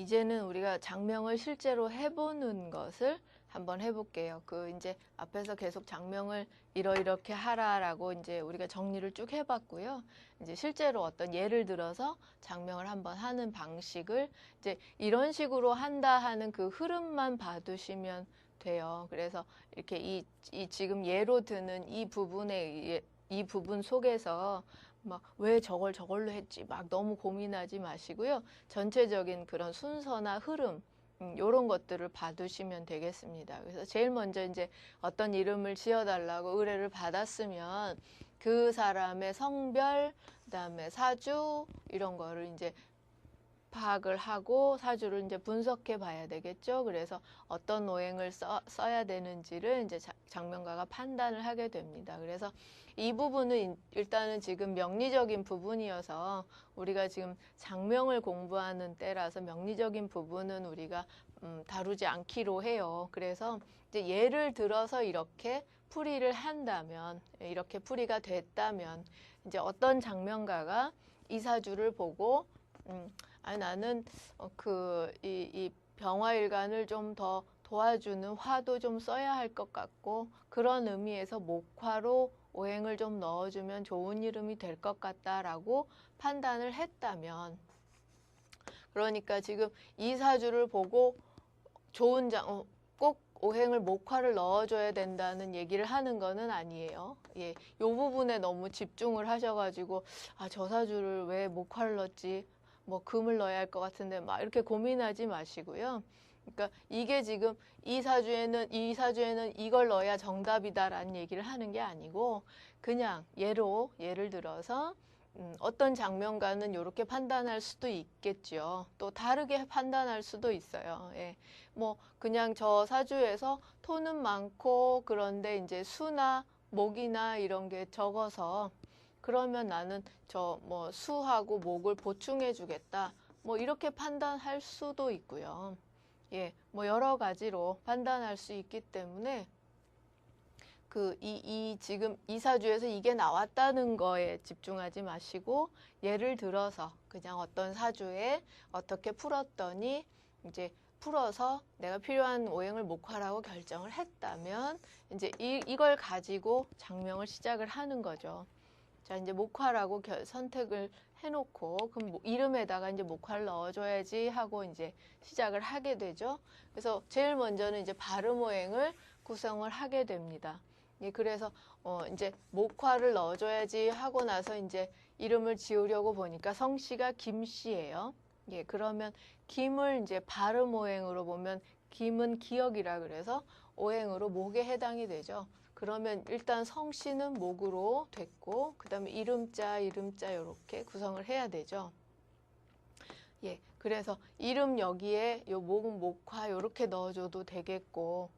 이제는 우리가 장명을 실제로 해보는 것을 한번 해볼게요. 이제 앞에서 계속 장명을 이렇게 하라라고 이제 우리가 정리를 쭉 해봤고요. 이제 실제로 어떤 예를 들어서 장명을 한번 하는 방식을 이제 이런 식으로 한다 하는 그 흐름만 봐두시면 돼요. 그래서 이렇게 이 지금 예로 드는 이 부분 속에서 막 왜 저걸로 했지 막 너무 고민하지 마시고요. 전체적인 그런 순서나 흐름 요런 것들을 봐두시면 되겠습니다. 그래서 제일 먼저 이제 어떤 이름을 지어달라고 의뢰를 받았으면 그 사람의 성별, 그다음에 사주 이런 거를 이제 파악을 하고 사주를 이제 분석해 봐야 되겠죠. 그래서 어떤 오행을 써야 되는지를 이제 장명가가 판단을 하게 됩니다. 그래서 이 부분은 일단은 지금 명리적인 부분이어서 우리가 지금 장명을 공부하는 때라서 명리적인 부분은 우리가 다루지 않기로 해요. 그래서 이제 예를 들어서 이렇게 풀이를 한다면, 이렇게 풀이가 됐다면 이제 어떤 장명가가 이 사주를 보고 아니 나는 이 병화일간을 좀 더 도와주는 화도 좀 써야 할 것 같고 그런 의미에서 목화로 오행을 좀 넣어주면 좋은 이름이 될 것 같다라고 판단을 했다면, 그러니까 지금 이 사주를 보고 좋은 꼭 오행을 목화를 넣어줘야 된다는 얘기를 하는 거는 아니에요. 예, 요 부분에 너무 집중을 하셔가지고 저 사주를 왜 목화를 넣었지? 뭐 금을 넣어야 할 것 같은데 막 이렇게 고민하지 마시고요. 그러니까 이게 지금 이 사주에는 이걸 넣어야 정답이다라는 얘기를 하는 게 아니고 그냥 예를 들어서 어떤 장면가는 이렇게 판단할 수도 있겠죠. 또 다르게 판단할 수도 있어요. 예. 뭐 그냥 저 사주에서 토는 많고 그런데 이제 수나 목이나 이런 게 적어서 그러면 나는 수하고 목을 보충해 주겠다. 뭐 이렇게 판단할 수도 있고요. 예, 뭐 여러 가지로 판단할 수 있기 때문에 지금 이 사주에서 이게 나왔다는 거에 집중하지 마시고 예를 들어서 그냥 어떤 사주에 어떻게 풀었더니 이제 풀어서 내가 필요한 오행을 목화라고 결정을 했다면 이제 이걸 가지고 장명을 시작을 하는 거죠. 자, 이제 목화라고 선택을 해놓고, 그럼 이름에다가 이제 목화를 넣어줘야지 하고 이제 시작을 하게 되죠. 그래서 제일 먼저는 이제 발음오행을 구성을 하게 됩니다. 예, 그래서, 이제 목화를 넣어줘야지 하고 나서 이제 이름을 지으려고 보니까 성씨가 김씨예요. 예, 그러면 김을 이제 발음오행으로 보면 김은 기억이라 그래서 오행으로 목에 해당이 되죠. 그러면 일단 성씨는 목으로 됐고 그 다음에 이름자 이렇게 구성을 해야 되죠. 예, 그래서 이름 여기에 요 목은 목화 이렇게 넣어줘도 되겠고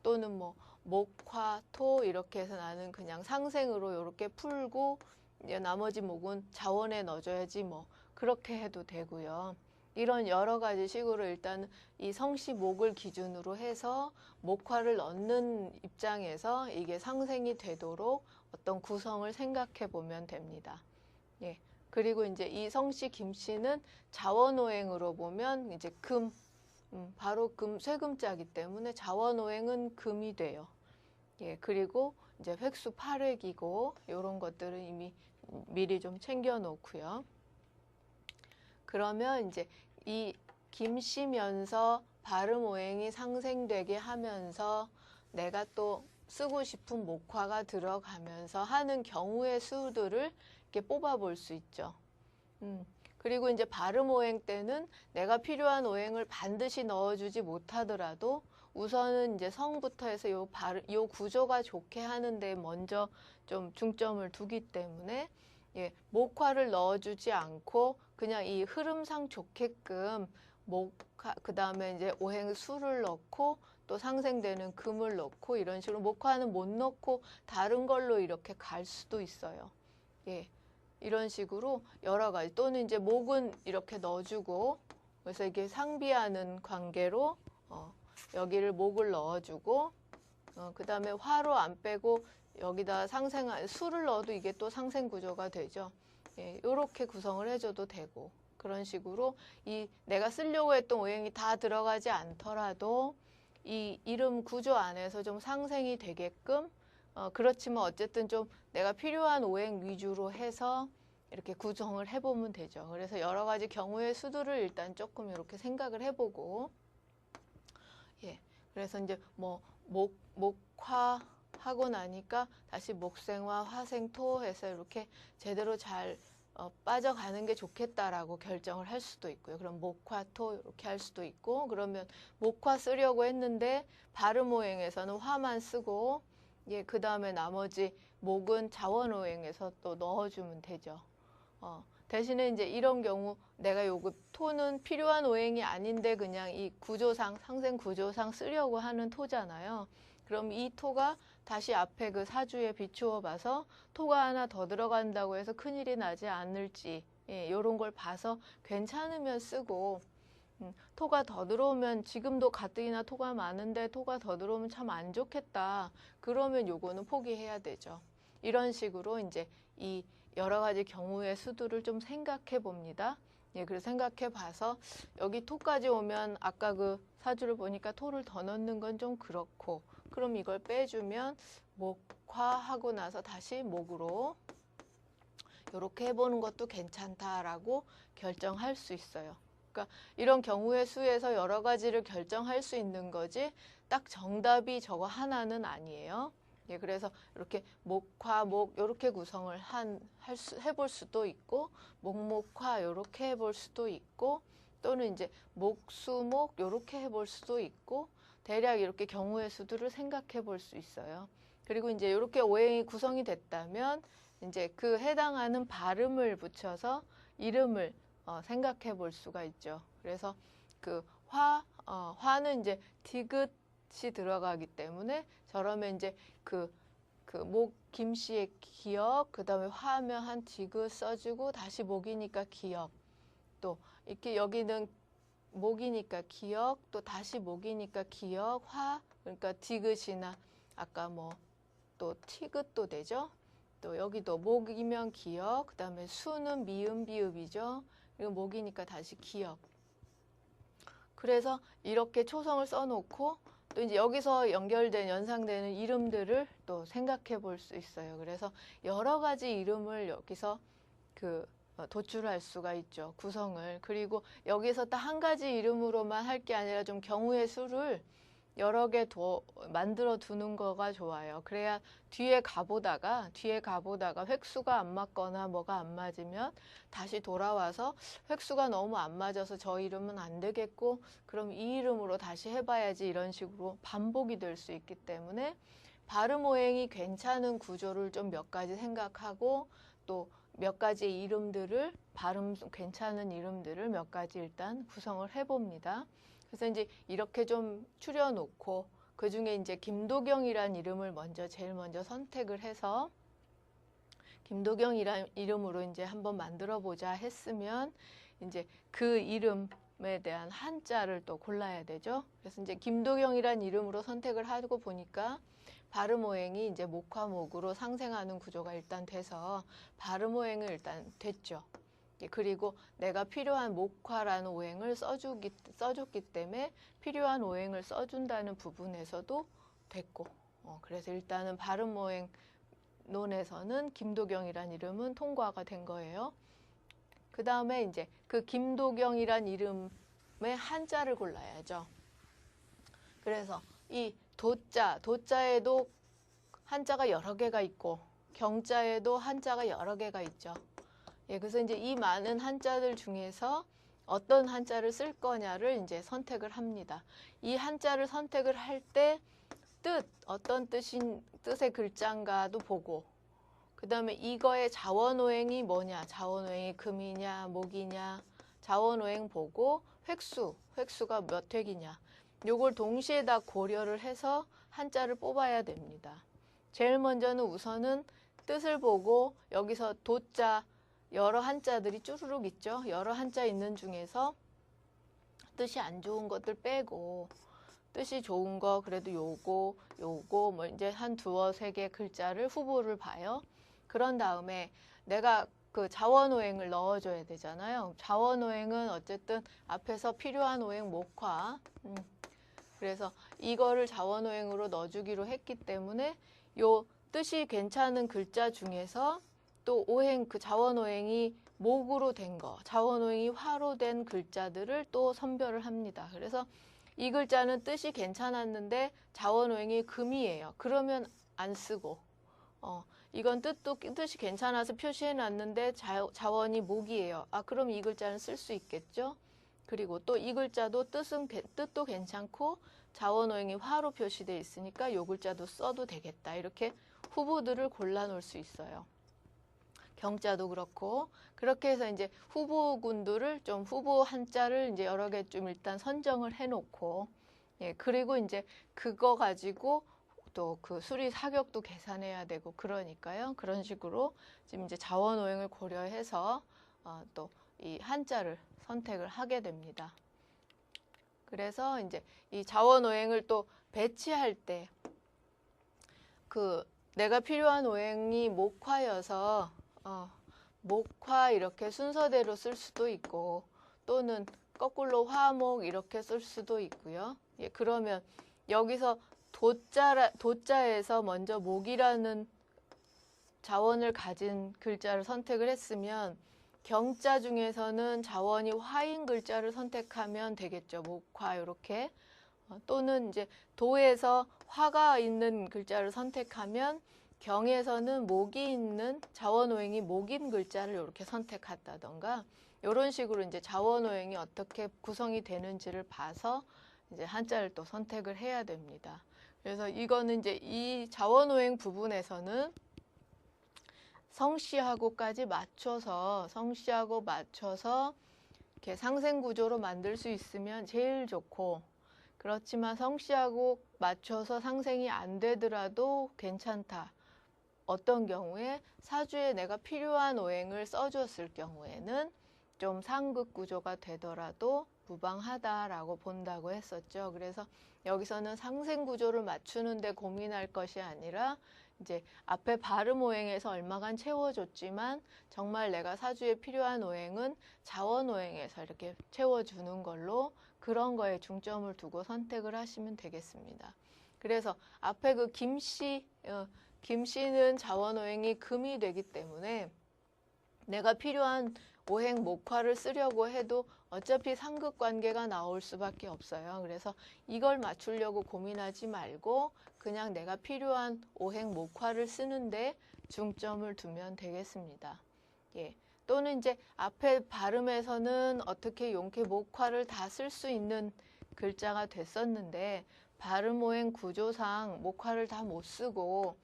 또는 뭐 목화 토 이렇게 해서 나는 그냥 상생으로 이렇게 풀고 나머지 목은 자원에 넣어줘야지 뭐 그렇게 해도 되고요. 이런 여러 가지 식으로 일단 이 성씨 목을 기준으로 해서 목화를 넣는 입장에서 이게 상생이 되도록 어떤 구성을 생각해 보면 됩니다. 예. 그리고 이제 이 성씨 김씨는 자원오행으로 보면 이제 바로 쇠금자기 때문에 자원오행은 금이 돼요. 예. 그리고 이제 획수 8획이고 이런 것들은 이미 미리 좀 챙겨 놓고요. 그러면 이제 이 김씨면서 발음 오행이 상생되게 하면서 내가 또 쓰고 싶은 목화가 들어가면서 하는 경우의 수들을 이렇게 뽑아 볼 수 있죠. 그리고 이제 발음 오행 때는 내가 필요한 오행을 반드시 넣어주지 못하더라도 우선은 이제 성부터 해서 요 구조가 좋게 하는데 먼저 좀 중점을 두기 때문에 예, 목화를 넣어주지 않고 그냥 이 흐름상 좋게끔 목화, 그 다음에 이제 오행 수를 넣고 또 상생되는 금을 넣고 이런 식으로 목화는 못 넣고 다른 걸로 이렇게 갈 수도 있어요. 예, 이런 식으로 여러 가지 또는 이제 목은 이렇게 넣어주고 그래서 이게 상비하는 관계로 여기를 목을 넣어주고 그 다음에 화로 안 빼고 여기다 수를 넣어도 이게 또 상생 구조가 되죠. 예, 이렇게 구성을 해줘도 되고 그런 식으로 이 내가 쓰려고 했던 오행이 다 들어가지 않더라도 이 이름 구조 안에서 좀 상생이 되게끔 그렇지만 어쨌든 좀 내가 필요한 오행 위주로 해서 이렇게 구성을 해보면 되죠. 그래서 여러 가지 경우의 수들을 일단 조금 이렇게 생각을 해보고, 예. 그래서 이제 뭐 목화 하고 나니까 다시 목생화, 화생토 해서 이렇게 제대로 잘 빠져가는 게 좋겠다라고 결정을 할 수도 있고요. 그럼 목화토 이렇게 할 수도 있고, 그러면 목화 쓰려고 했는데 발음오행에서는 화만 쓰고, 예, 그 다음에 나머지 목은 자원오행에서 또 넣어주면 되죠. 대신에 이제 이런 경우 내가 요거 토는 필요한 오행이 아닌데 그냥 이 구조상, 상생 구조상 쓰려고 하는 토잖아요. 그럼 이 토가 다시 앞에 그 사주에 비추어 봐서 토가 하나 더 들어간다고 해서 큰일이 나지 않을지, 예, 이런 걸 봐서 괜찮으면 쓰고, 토가 더 들어오면 지금도 가뜩이나 토가 많은데 토가 더 들어오면 참 안 좋겠다. 그러면 요거는 포기해야 되죠. 이런 식으로 이제 이 여러 가지 경우의 수들을 좀 생각해 봅니다. 예, 그래서 생각해 봐서 여기 토까지 오면 아까 그 사주를 보니까 토를 더 넣는 건 좀 그렇고, 그럼 이걸 빼주면 목화하고 나서 다시 목으로 이렇게 해보는 것도 괜찮다라고 결정할 수 있어요. 그러니까 이런 경우의 수에서 여러 가지를 결정할 수 있는 거지 딱 정답이 저거 하나는 아니에요. 예, 그래서 이렇게 목화, 목 이렇게 구성을 해볼 수도 있고, 목목화 이렇게 해볼 수도 있고, 또는 이제 목수목 이렇게 해볼 수도 있고, 대략 이렇게 경우의 수들을 생각해 볼 수 있어요. 그리고 이제 이렇게 오행이 구성이 됐다면 이제 그 해당하는 발음을 붙여서 이름을 생각해 볼 수가 있죠. 그래서 그 화는 이제 디귿이 들어가기 때문에 저러면 이제 그 목 김씨의 기역, 그 다음에 화하면 한 디귿 써주고 다시 목이니까 기역, 또 이렇게 여기는 목이니까 기역, 또 다시 목이니까 기역, 화, 그러니까 디귿이나 아까 뭐 또 티귿도 되죠. 또 여기도 목이면 기역, 그 다음에 수는 미음 비읍이죠. 그리고 목이니까 다시 기역. 그래서 이렇게 초성을 써놓고 또 이제 여기서 연결된 연상되는 이름들을 또 생각해 볼 수 있어요. 그래서 여러 가지 이름을 여기서 도출할 수가 있죠. 구성을. 그리고 여기서 딱 한 가지 이름으로만 할 게 아니라 좀 경우의 수를 여러 개 만들어 두는 거가 좋아요. 그래야 뒤에 가보다가 획수가 안 맞거나 뭐가 안 맞으면 다시 돌아와서 획수가 너무 안 맞아서 저 이름은 안 되겠고 그럼 이 이름으로 다시 해봐야지, 이런 식으로 반복이 될 수 있기 때문에 발음 오행이 괜찮은 구조를 좀 몇 가지 생각하고 또 몇 가지 이름들을, 발음 괜찮은 이름들을 몇 가지 일단 구성을 해봅니다. 그래서 이제 이렇게 좀 추려놓고 그 중에 이제 김도경이란 이름을 제일 먼저 선택을 해서 김도경이란 이름으로 이제 한번 만들어 보자 했으면 이제 그 이름에 대한 한자를 또 골라야 되죠. 그래서 이제 김도경이란 이름으로 선택을 하고 보니까 발음 오행이 이제 목화목으로 상생하는 구조가 일단 돼서 발음 오행은 일단 됐죠. 그리고 내가 필요한 목화라는 오행을 써줬기 때문에 필요한 오행을 써준다는 부분에서도 됐고, 그래서 일단은 발음 오행 논에서는 김도경이란 이름은 통과가 된 거예요. 그 다음에 이제 그 김도경이란 이름의 한자를 골라야죠. 그래서 이 도자에도 한자가 여러 개가 있고 경자에도 한자가 여러 개가 있죠. 예, 그래서 이제 이 많은 한자들 중에서 어떤 한자를 쓸 거냐를 이제 선택을 합니다. 이 한자를 선택을 할 때 어떤 뜻의 글자인가도 보고, 그 다음에 이거의 자원오행이 뭐냐, 자원오행이 금이냐, 목이냐, 자원오행 보고 획수가 몇 획이냐, 요걸 동시에 다 고려를 해서 한자를 뽑아야 됩니다. 제일 먼저는 우선은 뜻을 보고 여기서 도자 여러 한자들이 쭈루룩 있죠. 여러 한자 있는 중에서 뜻이 안 좋은 것들 빼고 뜻이 좋은 거 그래도 요거 뭐 이제 한 두어 세 개 글자를 후보를 봐요. 그런 다음에 내가 그 자원오행을 넣어줘야 되잖아요. 자원오행은 어쨌든 앞에서 필요한 오행 목화. 그래서 이거를 자원오행으로 넣어주기로 했기 때문에 요 뜻이 괜찮은 글자 중에서 또 오행, 그 자원오행이 목으로 된 거, 자원오행이 화로 된 글자들을 또 선별을 합니다. 그래서 이 글자는 뜻이 괜찮았는데 자원오행이 금이에요. 그러면 안 쓰고, 이건 뜻이 괜찮아서 표시해 놨는데 자원이 목이에요. 아, 그럼 이 글자는 쓸 수 있겠죠? 그리고 또 이 글자도 뜻도 괜찮고 자원오행이 화로 표시되어 있으니까 이 글자도 써도 되겠다. 이렇게 후보들을 골라 놓을 수 있어요. 경자도 그렇고, 그렇게 해서 이제 후보군들을 좀 후보 한자를 이제 여러 개 좀 일단 선정을 해 놓고, 예, 그리고 이제 그거 가지고 또 그 수리 사격도 계산해야 되고 그러니까요. 그런 식으로 지금 이제 자원오행을 고려해서 또 이 한자를 선택을 하게 됩니다. 그래서 이제 이 자원오행을 또 배치할 때 그 내가 필요한 오행이 목화여서 목화 이렇게 순서대로 쓸 수도 있고 또는 거꾸로 화목 이렇게 쓸 수도 있고요. 예, 그러면 여기서 도자에서 먼저 목이라는 자원을 가진 글자를 선택을 했으면 경자 중에서는 자원이 화인 글자를 선택하면 되겠죠. 목화 이렇게. 또는 이제 도에서 화가 있는 글자를 선택하면 경에서는 목이 있는 자원오행이 목인 글자를 이렇게 선택한다던가 이런 식으로 이제 자원오행이 어떻게 구성이 되는지를 봐서 이제 한자를 또 선택을 해야 됩니다. 그래서 이거는 이제 이 자원오행 부분에서는 성씨하고까지 맞춰서 이렇게 상생 구조로 만들 수 있으면 제일 좋고, 그렇지만 성씨하고 맞춰서 상생이 안 되더라도 괜찮다. 어떤 경우에 사주에 내가 필요한 오행을 써줬을 경우에는 좀 상극 구조가 되더라도 무방하다라고 본다고 했었죠. 그래서 여기서는 상생 구조를 맞추는데 고민할 것이 아니라 이제 앞에 발음 오행에서 얼마간 채워줬지만 정말 내가 사주에 필요한 오행은 자원 오행에서 이렇게 채워주는 걸로 그런 거에 중점을 두고 선택을 하시면 되겠습니다. 그래서 앞에 그 김씨는 자원 오행이 금이 되기 때문에 내가 필요한 오행 목화를 쓰려고 해도 어차피 상극 관계가 나올 수밖에 없어요. 그래서 이걸 맞추려고 고민하지 말고 그냥 내가 필요한 오행 목화를 쓰는데 중점을 두면 되겠습니다. 예. 또는 이제 앞에 발음에서는 어떻게 용케 목화를 다 쓸 수 있는 글자가 됐었는데 발음 오행 구조상 목화를 다 못 쓰고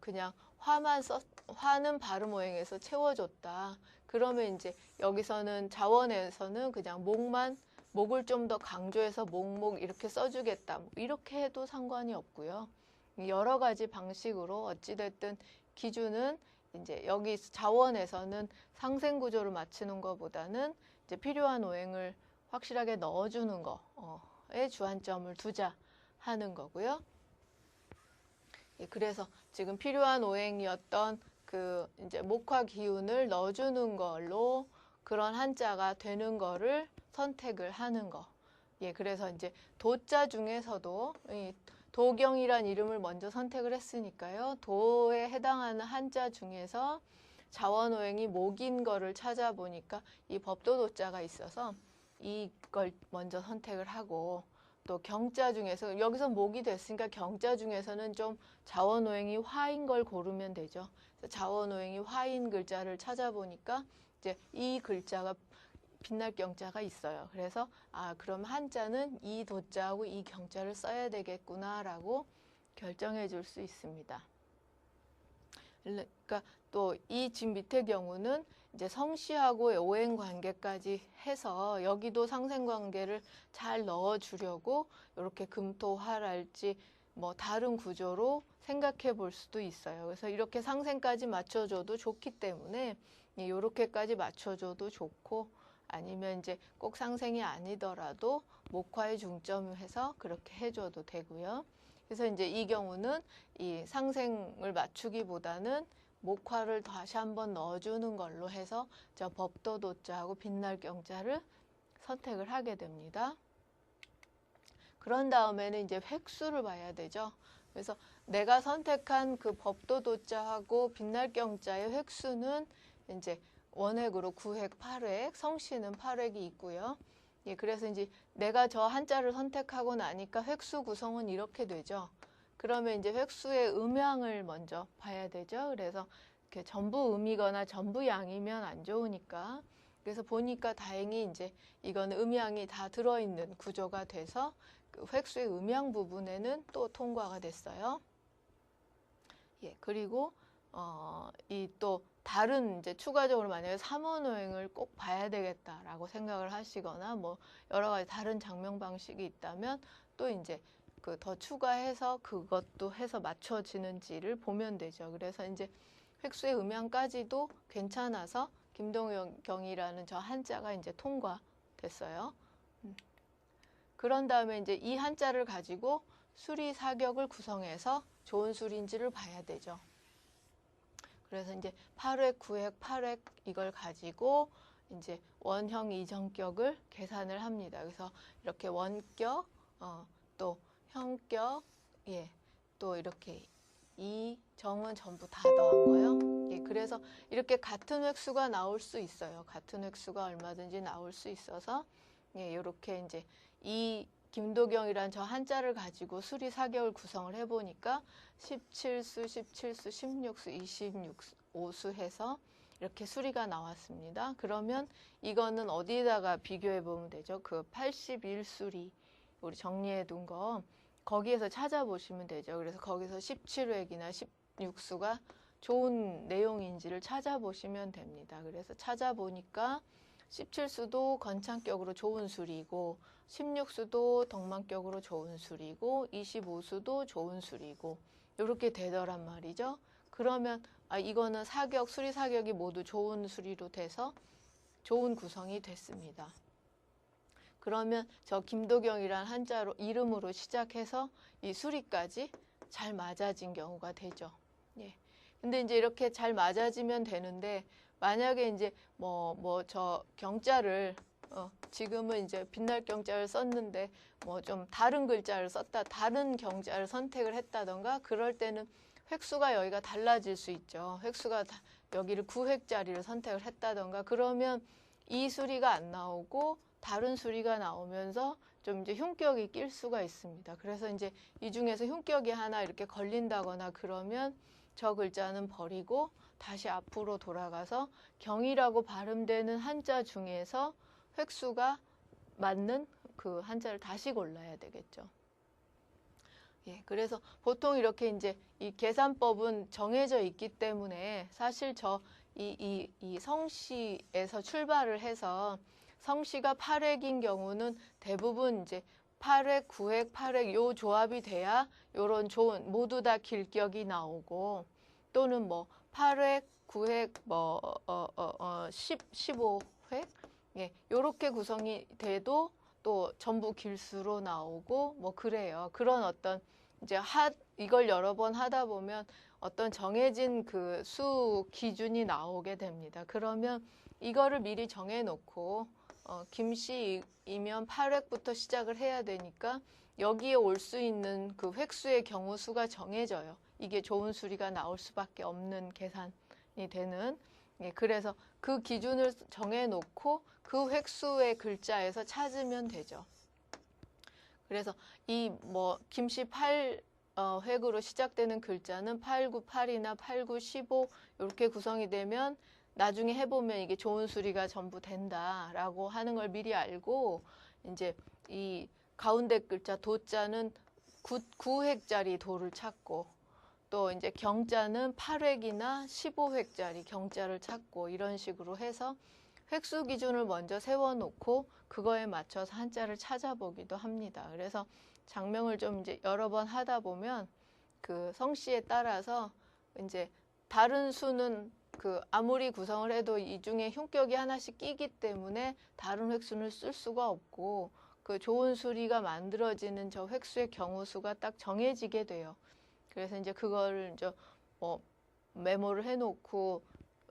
그냥 화는 발음 오행에서 채워줬다. 그러면 이제 여기서는 자원에서는 그냥 목을 좀 더 강조해서 목목 이렇게 써주겠다. 이렇게 해도 상관이 없고요. 여러 가지 방식으로 어찌됐든 기준은 이제 여기 자원에서는 상생 구조를 맞추는 것보다는 이제 필요한 오행을 확실하게 넣어주는 거에 주안점을 두자 하는 거고요. 예, 그래서 지금 필요한 오행이었던 그 이제 목화 기운을 넣어주는 걸로 그런 한자가 되는 거를 선택을 하는 거. 예, 그래서 이제 도자 중에서도 이 도경이란 이름을 먼저 선택을 했으니까요. 도에 해당하는 한자 중에서 자원오행이 목인 거를 찾아보니까 이 법도도자가 있어서 이걸 먼저 선택을 하고 또 경자 중에서 여기서 목이 됐으니까 경자 중에서는 좀 자원오행이 화인 걸 고르면 되죠. 자원오행이 화인 글자를 찾아보니까 이제 이 글자가 빛날 경자가 있어요. 그래서 그럼 한자는 이 도자하고 이 경자를 써야 되겠구나라고 결정해 줄 수 있습니다. 그러니까 또 이 지금 밑에 경우는 이제 성씨하고의 오행 관계까지 해서 여기도 상생 관계를 잘 넣어 주려고 이렇게 금토화랄지 뭐 다른 구조로 생각해 볼 수도 있어요. 그래서 이렇게 상생까지 맞춰줘도 좋기 때문에 이렇게까지 맞춰줘도 좋고 아니면 이제 꼭 상생이 아니더라도 목화에 중점을 해서 그렇게 해줘도 되고요. 그래서 이제 이 경우는 이 상생을 맞추기보다는 목화를 다시 한번 넣어주는 걸로 해서 저 법도도자하고 빛날경자를 선택을 하게 됩니다. 그런 다음에는 이제 획수를 봐야 되죠. 그래서 내가 선택한 그 법도도자하고 빛날경자의 획수는 이제 원획으로 9획, 8획, 성씨는 8획이 있고요. 예, 그래서 이제 내가 저 한자를 선택하고 나니까 획수 구성은 이렇게 되죠. 그러면 이제 획수의 음양을 먼저 봐야 되죠. 그래서 이렇게 전부 음이거나 전부 양이면 안 좋으니까. 그래서 보니까 다행히 이제 이건 음양이 다 들어있는 구조가 돼서 그 획수의 음양 부분에는 또 통과가 됐어요. 예, 그리고 이 또 다른 이제 추가적으로 만약에 삼원오행을 꼭 봐야 되겠다라고 생각을 하시거나 뭐 여러 가지 다른 장명 방식이 있다면 또 이제 그 더 추가해서 그것도 해서 맞춰지는지를 보면 되죠. 그래서 이제 획수의 음양까지도 괜찮아서 김동경이라는 저 한자가 이제 통과됐어요. 그런 다음에 이제 이 한자를 가지고 수리 사격을 구성해서 좋은 수리인지를 봐야 되죠. 그래서 이제 8획, 9획, 8획 이걸 가지고 이제 원형 이정격을 계산을 합니다. 그래서 이렇게 원격, 또 형격, 예, 또 이렇게 이 정은 전부 다 더한 거요. 예, 그래서 이렇게 같은 획수가 나올 수 있어요. 같은 획수가 얼마든지 나올 수 있어서 예, 이렇게 이제 이 김도경이란 저 한자를 가지고 수리 사격을 구성을 해보니까 17수, 17수, 16수, 25수 해서 이렇게 수리가 나왔습니다. 그러면 이거는 어디다가 비교해 보면 되죠? 그 81수리 우리 정리해 둔 거 거기에서 찾아보시면 되죠. 그래서 거기서 17획이나 16수가 좋은 내용인지를 찾아보시면 됩니다. 그래서 찾아보니까 17수도 건창격으로 좋은 수리고 16수도 덕망격으로 좋은 수리고 25수도 좋은 수리고 이렇게 되더란 말이죠. 그러면 이거는 사격, 수리 사격이 모두 좋은 수리로 돼서 좋은 구성이 됐습니다. 그러면 저 김도경이란 한자로 이름으로 시작해서 이 수리까지 잘 맞아진 경우가 되죠. 예. 근데 이제 이렇게 잘 맞아지면 되는데 만약에 이제 저 경자를 지금은 이제 빛날 경자를 썼는데 뭐 좀 다른 글자를 썼다, 다른 경자를 선택을 했다던가 그럴 때는 획수가 여기가 달라질 수 있죠. 획수가 여기를 9획짜리를 선택을 했다던가 그러면 이 수리가 안 나오고 다른 수리가 나오면서 좀 이제 흉격이 낄 수가 있습니다. 그래서 이제 이 중에서 흉격이 하나 이렇게 걸린다거나 그러면 저 글자는 버리고 다시 앞으로 돌아가서 경이라고 발음되는 한자 중에서 획수가 맞는 그 한자를 다시 골라야 되겠죠. 예, 그래서 보통 이렇게 이제 이 계산법은 정해져 있기 때문에 사실 이 성씨에서 출발을 해서 성씨가 8획인 경우는 대부분 이제 8획, 9획, 8획 요 조합이 돼야 요런 좋은 모두 다 길격이 나오고 또는 뭐 8획, 9획, 15획 예, 요렇게 구성이 돼도 또 전부 길수로 나오고 뭐 그래요. 그런 어떤 이제 이걸 여러 번 하다 보면 어떤 정해진 그 수 기준이 나오게 됩니다. 그러면 이거를 미리 정해놓고 김씨이면 8획부터 시작을 해야 되니까 여기에 올 수 있는 그 획수의 경우 수가 정해져요. 이게 좋은 수리가 나올 수밖에 없는 계산이 되는 예, 그래서 그 기준을 정해놓고 그 획수의 글자에서 찾으면 되죠. 그래서 이 김씨 8획으로 시작되는 글자는 8, 9, 8이나 8, 9, 15 이렇게 구성이 되면 나중에 해보면 이게 좋은 수리가 전부 된다라고 하는 걸 미리 알고 이제 이 가운데 글자 도자는 9획짜리 도를 찾고 또 이제 경자는 8획이나 15획짜리 경자를 찾고 이런 식으로 해서 획수 기준을 먼저 세워놓고 그거에 맞춰서 한자를 찾아보기도 합니다. 그래서 장명을 좀 이제 여러 번 하다 보면 그 성씨에 따라서 이제 다른 수는 그 아무리 구성을 해도 이 중에 흉격이 하나씩 끼기 때문에 다른 획수는 쓸 수가 없고 그 좋은 수리가 만들어지는 저 획수의 경우 수가 딱 정해지게 돼요. 그래서 이제 그거를 이제 메모를 해놓고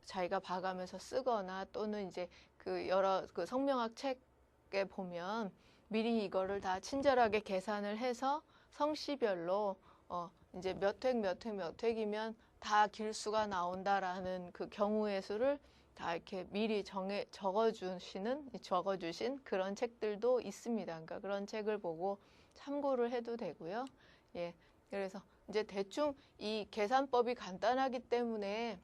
자기가 봐가면서 쓰거나 또는 이제 그 여러 그 성명학 책에 보면 미리 이거를 다 친절하게 계산을 해서 성씨별로 이제 몇 획이면 다 길수가 나온다라는 그 경우의 수를 다 이렇게 미리 적어주신 그런 책들도 있습니다. 그러니까 그런 책을 보고 참고를 해도 되고요. 예. 그래서 이제 대충 이 계산법이 간단하기 때문에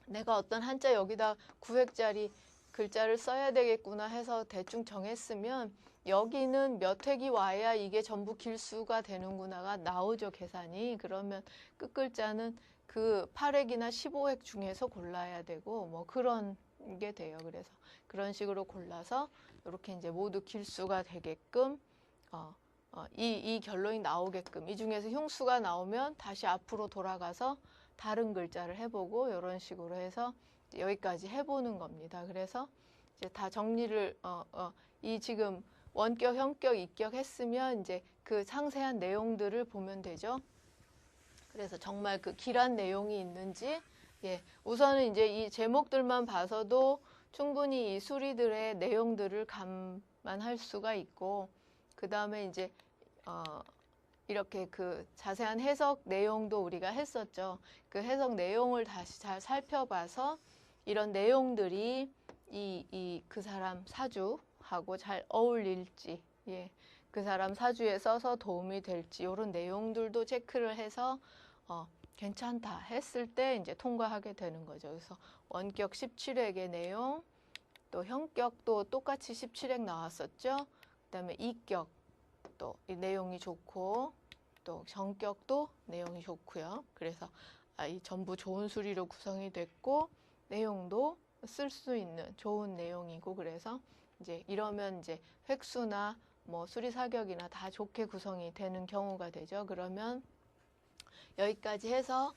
내가 어떤 한자 여기다 9획짜리 글자를 써야 되겠구나 해서 대충 정했으면 여기는 몇 획이 와야 이게 전부 길수가 되는구나가 나오죠, 계산이. 그러면 끝글자는 그 8획이나 15획 중에서 골라야 되고 뭐 그런 게 돼요. 그래서 그런 식으로 골라서 이렇게 이제 모두 길수가 되게끔 이 결론이 나오게끔 이 중에서 흉수가 나오면 다시 앞으로 돌아가서 다른 글자를 해보고 이런 식으로 해서 여기까지 해보는 겁니다. 그래서 이제 다 정리를 이 지금 원격, 형격, 입격 했으면 이제 그 상세한 내용들을 보면 되죠. 그래서 정말 그 길한 내용이 있는지, 예, 우선은 이제 이 제목들만 봐서도 충분히 이 수리들의 내용들을 감안할 수가 있고, 그 다음에 이제 이렇게 그 자세한 해석 내용도 우리가 했었죠. 그 해석 내용을 다시 잘 살펴봐서 이런 내용들이 그 사람 사주하고 잘 어울릴지, 예, 그 사람 사주에 써서 도움이 될지 이런 내용들도 체크를 해서 괜찮다 했을 때 이제 통과하게 되는 거죠. 그래서 원격 17획의 내용, 또 형격도 똑같이 17획 나왔었죠. 그다음에 이격 또 이 내용이 좋고 또 정격도 내용이 좋고요. 그래서 이 전부 좋은 수리로 구성이 됐고 내용도 쓸 수 있는 좋은 내용이고 그래서 이제 이러면 이제 획수나 뭐 수리 사격이나 다 좋게 구성이 되는 경우가 되죠. 그러면 여기까지 해서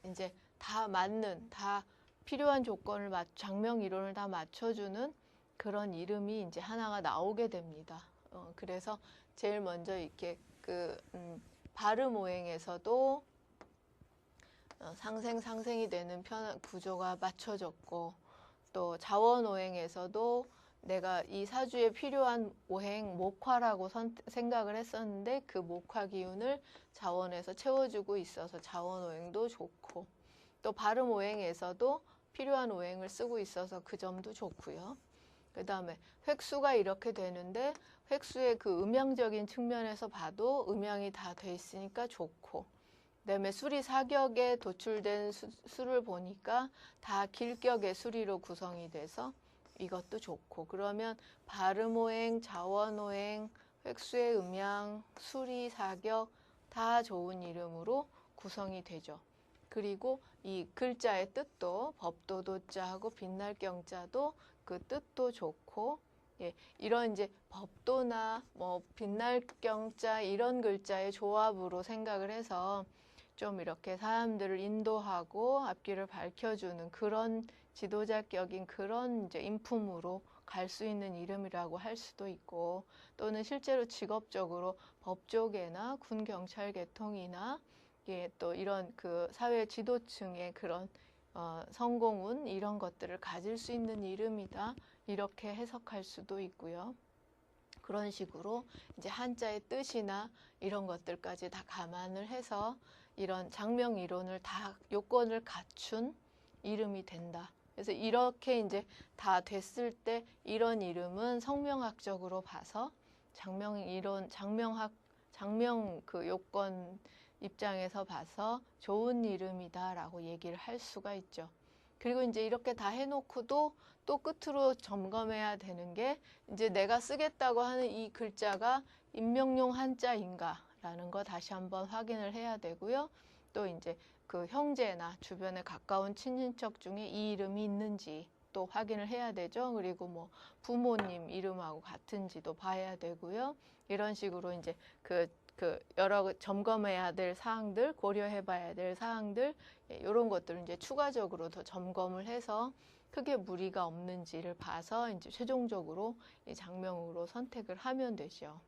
이제 다 맞는 다 필요한 조건을 장명 이론을 다 맞춰주는 그런 이름이 이제 하나가 나오게 됩니다. 그래서 제일 먼저 이렇게 발음 오행에서도 상생이 되는 구조가 맞춰졌고 또 자원 오행에서도 내가 이 사주에 필요한 오행 목화라고 생각을 했었는데 그 목화 기운을 자원에서 채워주고 있어서 자원 오행도 좋고 또 발음 오행에서도 필요한 오행을 쓰고 있어서 그 점도 좋고요. 그 다음에 획수가 이렇게 되는데 획수의 그 음양적인 측면에서 봐도 음양이 다 돼 있으니까 좋고 그다음에 수리 사격에 도출된 수를 보니까 다 길격의 수리로 구성이 돼서 이것도 좋고 그러면 발음오행, 자원오행, 획수의 음양, 수리 사격 다 좋은 이름으로 구성이 되죠. 그리고 이 글자의 뜻도 법도도자하고 빛날경자도 그 뜻도 좋고 예, 이런 이제 법도나 뭐 빛날경자 이런 글자의 조합으로 생각을 해서 좀 이렇게 사람들을 인도하고 앞길을 밝혀주는 그런 지도자격인 그런 이제 인품으로 갈 수 있는 이름이라고 할 수도 있고 또는 실제로 직업적으로 법조계나 군 경찰 계통이나 예, 또 이런 그 사회 지도층의 그런 성공운 이런 것들을 가질 수 있는 이름이다 이렇게 해석할 수도 있고요. 그런 식으로 이제 한자의 뜻이나 이런 것들까지 다 감안을 해서 이런 장명 이론을 다 요건을 갖춘 이름이 된다. 그래서 이렇게 이제 다 됐을 때 이런 이름은 성명학적으로 봐서 장명 이론, 장명 그 요건 입장에서 봐서 좋은 이름이다라고 얘기를 할 수가 있죠. 그리고 이제 이렇게 다 해놓고도 또 끝으로 점검해야 되는 게 이제 내가 쓰겠다고 하는 이 글자가 임명용 한자인가라는 거 다시 한번 확인을 해야 되고요. 또 이제 그 형제나 주변에 가까운 친인척 중에 이 이름이 있는지 또 확인을 해야 되죠. 그리고 뭐 부모님 이름하고 같은지도 봐야 되고요. 이런 식으로 이제 그 여러 점검해야 될 사항들, 고려해 봐야 될 사항들, 이런 것들을 이제 추가적으로 더 점검을 해서 크게 무리가 없는지를 봐서 이제 최종적으로 이 장명으로 선택을 하면 되죠.